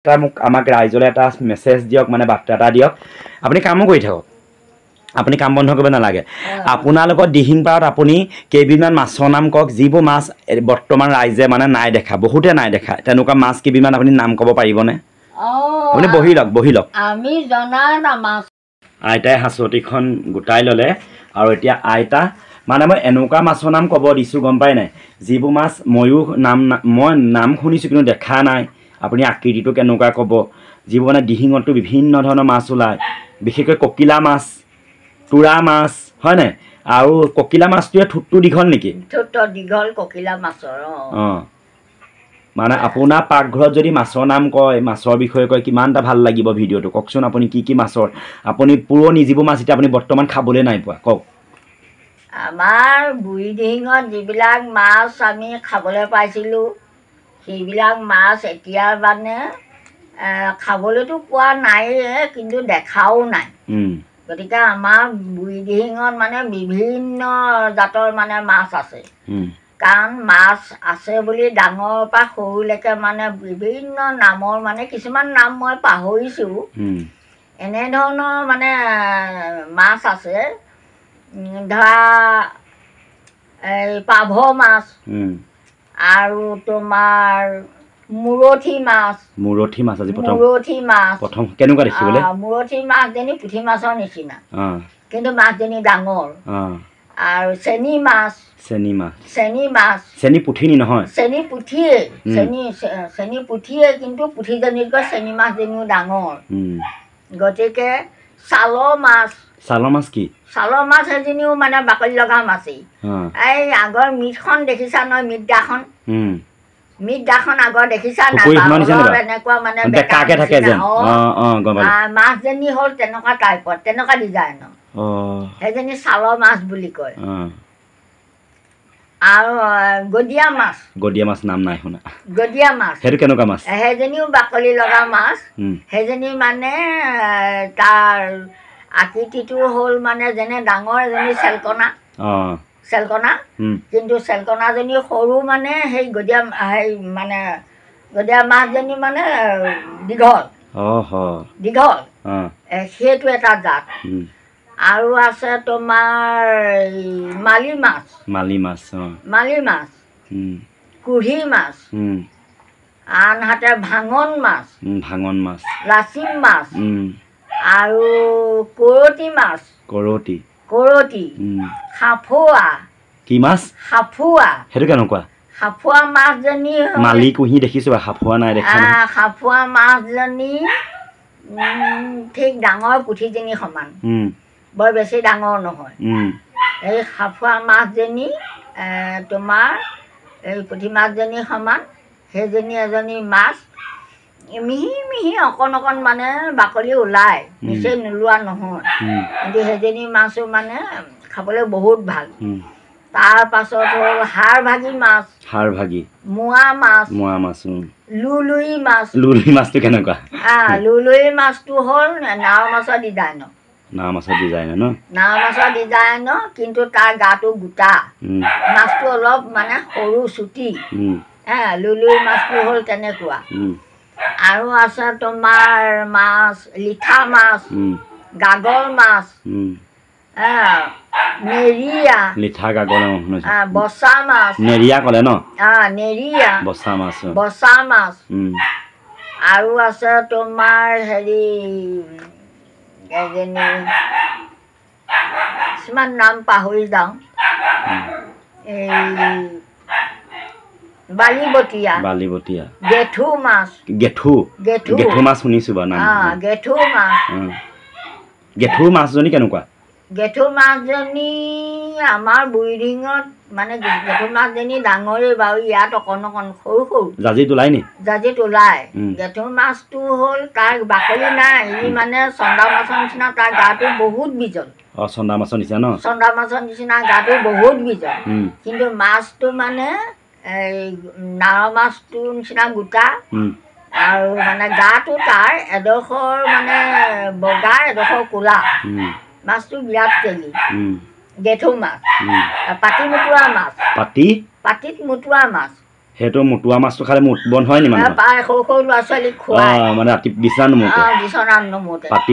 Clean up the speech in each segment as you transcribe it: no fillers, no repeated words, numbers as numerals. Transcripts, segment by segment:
এটা মোক আমাক ৰাইজলে এটা মেছেজ দিয়ক মানে বাৰ্তা এটা দিয়ক আপুনি কামো কৰি থাকক আপুনি কাম বন্ধ কৰিব নালাগে আপোনালোকৰ দিহিংপাৰত আপুনি কেইবিধমান মাছৰ নাম কওক যিবোৰ মাছ বৰ্তমান ৰাইজে মানে নাই দেখা বহুতে নাই দেখা তেনেকুৱা মাছ কেইবিধমান আপুনি নাম ক'ব পাৰিবনে আপুনি বহি লওক আমি জনা না মাছ আইতাই হাঁচতিখন গোটাই ল'লে আৰু এতিয়া আইতা মানে মই এনেকুৱা মাছৰ নাম ক'ব দিছোঁ গম পাই নাই যিবোৰ মাছ ময়ো মই নাম শুনিছোঁ কিন্তু দেখা নাই আপুনি আকৃতিটো কেনেকুৱা ক'ব যিবোৰ মানে দিহিঙতো বিভিন্ন ধৰণৰ মাছ ওলায় বিশেষকৈ ককিলা মাছ তোৰা মাছ হয় নাই আৰু ককিলা মাছটোৱে ঠোঁটটো দীঘল নেকি ঠোঁটটো দীঘল ককিলা মাছৰ মানে আপোনাৰ পাকঘৰত যদি মাছৰ নাম কয় মাছৰ বিষয়ে কয় কিমানটা ভাল লাগিব ভিডিঅ'টো কওকচোন আপুনি কি মাছৰ আপুনি পুৰণি যিবোৰ মাছ এতিয়া আপুনি বৰ্তমান খাবলৈ নাই পোৱা কওক আমাৰ বুঢ়ী দিহিঙত যিবিলাক মাছ আমি খাবলৈ পাইছিলোঁ সেইবিলাক মাছ এতিয়া মানে খাবলৈতো পোৱা নাইয়ে কিন্তু দেখাও নাই গতিকে আমাৰ বুঢ়ী দিহিঙত মানে বিভিন্ন জাতৰ মানে মাছ আছে কাৰণ মাছ আছে বুলি ডাঙৰৰ পৰা সৰুলৈকে মানে বিভিন্ন নামৰ মানে কিছুমান নাম মই পাহৰিছোঁ এনেধৰণৰ মানে মাছ আছে ধৰা এই পাভ মাছ আৰু তোমাৰ মুৰঠি মাছ আজি মুৰঠি মাছ প্ৰথম কেনেকুৱা দেখিবলৈ মুৰঠি মাছজনী পুঠি মাছৰ নিচিনা কিন্তু মাছজনী ডাঙৰ আৰু চেনী মাছ পুঠি নহয় চেনী পুঠিয়ে কিন্তু পুঠিজনীতকৈ চেনী মাছজনীও ডাঙৰ গতিকে চালৰ মাছ কি চালৰ মাছ এজনীও মানে বাকলি লগা মাছেই এই আগৰ মিটখন দেখিছা নহয় মিটদাখন আগৰ দেখিছা নাই এনেকুৱা মানে মাছজনী হ'ল তেনেকুৱা টাইপত তেনেকুৱা ডিজাইনৰ সেইজনী চালৰ মাছ বুলি কয় আৰু গদিয়া মাছ নাম নাই শুনা গদিয়া মাছ সেইটো কেনেকুৱা মাছ সেইজনীও বাকলি লগা মাছ সেইজনী মানে তাৰ আকৃতিটো হ'ল মানে যেনে ডাঙৰ এজনী চেলকনা কিন্তু চেলকনাজনী সৰু মানে সেই গদিয়া মাছজনী মানে দীঘল সেইটো এটা জাত আৰু আছে তোমাৰ মালি মাছ কুঢ়ি মাছ আনহাতে ভাঙন মাছ লাচিম মাছ আৰু কৰতি সাফুৱা কি মাছ সেইটো কেনেকুৱা সাফুৱা মাছজনী মালি কুঁহি দেখিছোঁ সাফুৱা নাই দেখা সাফুৱা মাছজনী ঠিক ডাঙৰ পুঠিজনী সমান বৰ বেছি ডাঙৰ নহয় এই সাফুৱা মাছজনী তোমাৰ এই পুঠি মাছজনী সমান সেইজনী এজনী মাছ মিহি অকণ মানে বাকলি ওলায় নিচেই নোলোৱা নহয় কিন্তু সেইজনী মাছো মানে খাবলৈ বহুত ভাল তাৰ পাছত হ'ল হাড়ভাগি মোৱা মাছ লুলুই মাছটো কেনেকুৱা লুলুই মাছটো হ'ল নাও মাছৰ ডিজাইনৰ কিন্তু তাৰ গাটো গোটা মাছটো অলপ মানে সৰু চুটি লুলুই মাছটো হ'ল তেনেকুৱা আৰু আছে তোমাৰ মাছ লিঠা মাছ গাগল মাছ নেৰিয়া বচা মাছ বচা মাছ আৰু আছে তোমাৰ হেৰি এজনী কিছুমান নাম পাহৰি যাওঁ এই বালিবটীয়া গেঠু মাছ শুনিছোঁ বাৰু গেঠু মাছজনী কেনেকুৱা গেঠু মাছজনী আমাৰ বুঢ়ীদিঙত মানে গেঠু মাছজনী ডাঙৰেই বাৰু ইয়াত অকণ সৰু জাজিত ওলায় গেঠু মাছটো হ'ল তাৰ বাকলি নাই ই মানে চন্দা মাছৰ নিচিনা তাৰ গাটো বহুত বিজল চন্দা মাছৰ নিচিনা গাটো বহুত বিজল কিন্তু মাছটো মানে এই নাও মাছটোৰ নিচিনা গোটা আৰু মানে গাটো তাৰ এডোখৰ মানে বগা এডোখৰ ক'লা মাছটো বিৰাট তেলি গেঠু মাছ পাতিত মুতুৱা মাছ সেইটো মুটুৱা মাছটো খালে মুট বন হয় নি মানে পাই সৰু সৰু ল'ৰা ছোৱালীক খুৱাই মানে ৰাতি বিচনা নুমুতে বিচনাত নুমুতে পাতি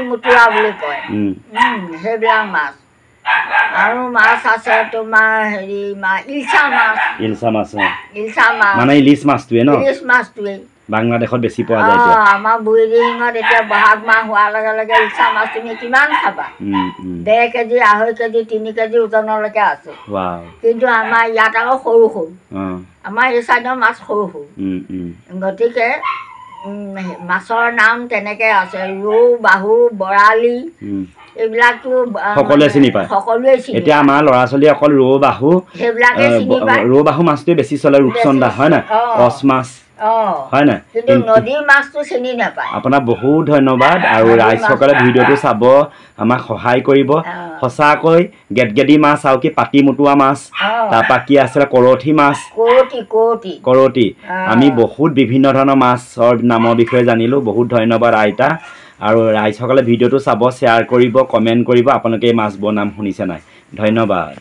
মুটুৱা বুলি কয় সেইবিলাক মাছ আৰু মাছ আছে তোমাৰ হেৰি ইলচা মাছ মানে ইলিচ মাছটোৱে ন ইলিচ মাছটোৱে বাংলাদেশত বেছি পোৱা যায় আমাৰ বুঢ়ীদিঙত এতিয়া বহাগ মাহ হোৱাৰ লগে লগে ইলচা মাছ তুমি কিমান খাবা 1.5 কেজি 2.5 কেজি 3 কেজি ওজনলৈকে আছে কিন্তু আমাৰ ইয়াত আকৌ সৰু সৰু আমাৰ এই চাইডৰ মাছ সৰু সৰু গতিকে মাছৰ নাম তেনেকৈ আছে ৰৌ বাহু বৰালি এইবিলাকতো সকলোৱে চিনি পায় এতিয়া আমাৰ ল'ৰা ছোৱালী অকল ৰৌ বাহু সেইবিলাকে চিনি পায় ৰৌ বাহু মাছটোৱে বেছি চলে ৰূপচন্দা হয় নাই কচ মাছ হয় নাই কিন্তু নদীৰ মাছটো চিনি নাপায় আপোনাক বহুত ধন্যবাদ আৰু ৰাইজসকলে ভিডিঅ'টো চাব আমাক সহায় কৰিব সঁচাকৈ গেটগেদি মাছ আৰু কি পাতি মুটুৱা মাছ তাৰপৰা কি আছিলে কৰঠি মাছ কৰঠি আমি বহুত বিভিন্ন ধৰণৰ মাছৰ নামৰ বিষয়ে জানিলোঁ বহুত ধন্যবাদ আইতা আৰু ৰাইজসকলে ভিডিঅ'টো চাব শ্বেয়াৰ কৰিব কমেণ্ট কৰিব আপোনালোকে এই মাছবোৰৰ নাম শুনিছে নাই ধন্যবাদ